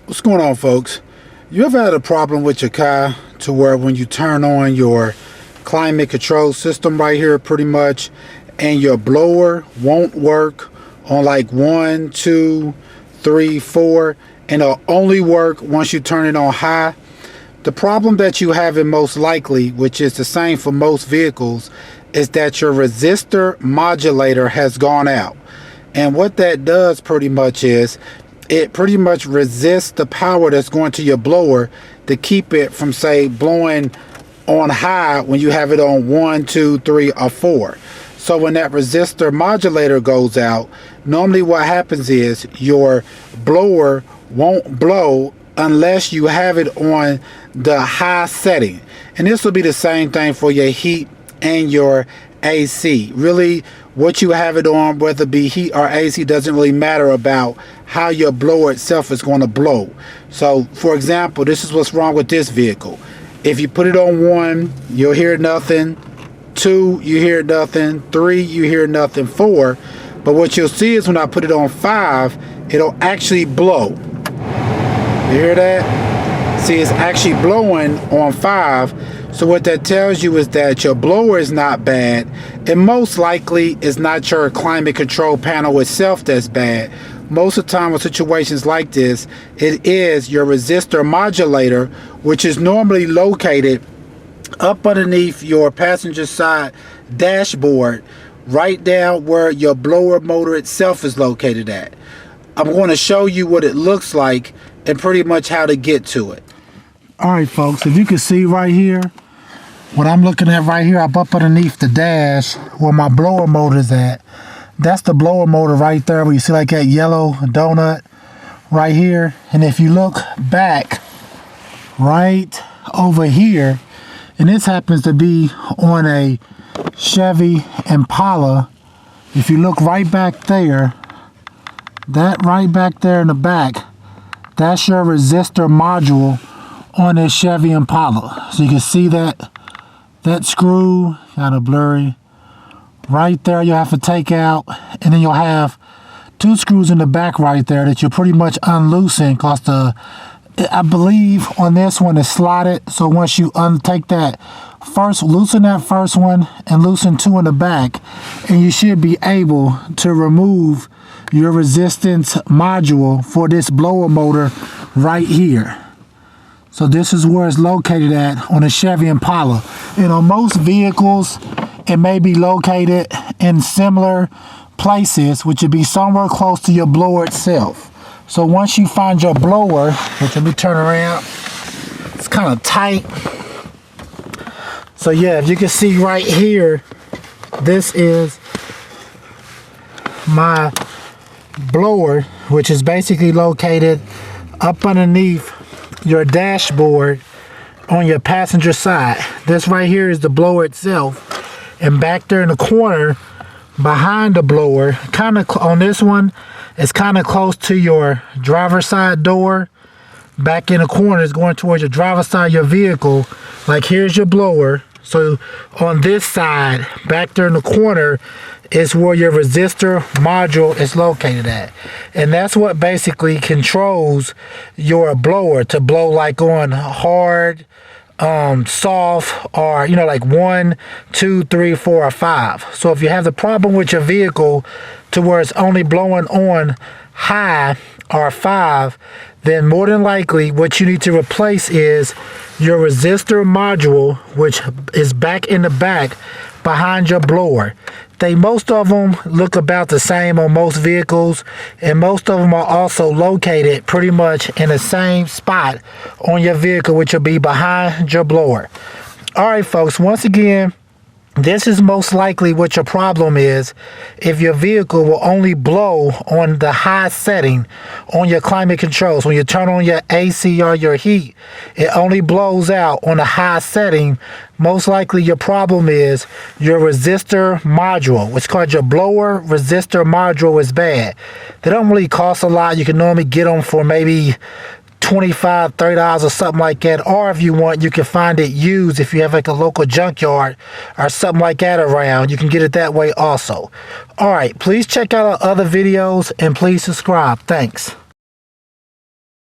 What's going on, folks? You ever had a problem with your car to where when you turn on your climate control system right here pretty much, and your blower won't work on like 1, 2, 3, 4, and it'll only work once you turn it on high? The problem that you have in most likely, which is the same for most vehicles, is that your resistor modulator has gone out. And what that does pretty much is it pretty much resists the power that's going to your blower to keep it from, say, blowing on high when you have it on 1, 2, 3, or 4. So when that resistor modulator goes out, normally what happens is your blower won't blow unless you have it on the high setting. And this will be the same thing for your heat and your AC. Really, what you have it on, whether it be heat or AC, doesn't really matter about how your blower itself is going to blow. So for example, this is what's wrong with this vehicle. If you put it on 1, you'll hear nothing. 2, you hear nothing. 3, you hear nothing. 4, but what you'll see is when I put it on 5, it'll actually blow. You hear that? See, it's actually blowing on 5. So what that tells you is that your blower is not bad, and most likely it's not your climate control panel itself that's bad. Most of the time in situations like this, it is your resistor modulator, which is normally located up underneath your passenger side dashboard, right down where your blower motor itself is located at. I'm going to show you what it looks like and pretty much how to get to it. Alright folks, if you can see right here, what I'm looking at right here, I'm up underneath the dash where my blower motor is at. That's the blower motor right there, where you see like that yellow donut right here. And if you look back right over here, and this happens to be on a Chevy Impala, if you look right back there, that right back there in the back, that's your resistor module on this Chevy Impala. So you can see that screw, kind of blurry, right there you'll have to take out, and then you'll have 2 screws in the back right there that you'll pretty much unloosen, because I believe on this one it's slotted. So once you untake that first, loosen that first one and loosen 2 in the back, and you should be able to remove your resistance module for this blower motor right here. So this is where it's located at on a Chevy Impala. And on most vehicles, it may be located in similar places, which would be somewhere close to your blower itself. So once you find your blower, which, let me turn around, it's kind of tight. So yeah, if you can see right here, this is my blower, which is basically located up underneath your dashboard on your passenger side. This right here is the blower itself, and back there in the corner behind the blower, kind of on this one, it's kind of close to your driver's side door. Back in the corner is going towards your driver's side of your vehicle. Like, here's your blower. So on this side, back there in the corner, is where your resistor module is located at. And that's what basically controls your blower to blow like on hard, soft, or like 1, 2, 3, 4, or 5. So if you have the problem with your vehicle to where it's only blowing on high or 5, then more than likely what you need to replace is your resistor module, which is back in the back behind your blower. Most of them look about the same on most vehicles, and most of them are also located pretty much in the same spot on your vehicle, which will be behind your blower. Alright folks, once again, this is most likely what your problem is. If your vehicle will only blow on the high setting on your climate controls, when you turn on your AC or your heat, it only blows out on the high setting. Most likely your problem is your resistor module, which is called your blower resistor module, is bad. They don't really cost a lot. You can normally get them for maybe $25, $30 or something like that. Or if you want, you can find it used if you have like a local junkyard or something like that around. You can get it that way also. Alright, please check out our other videos and please subscribe. Thanks.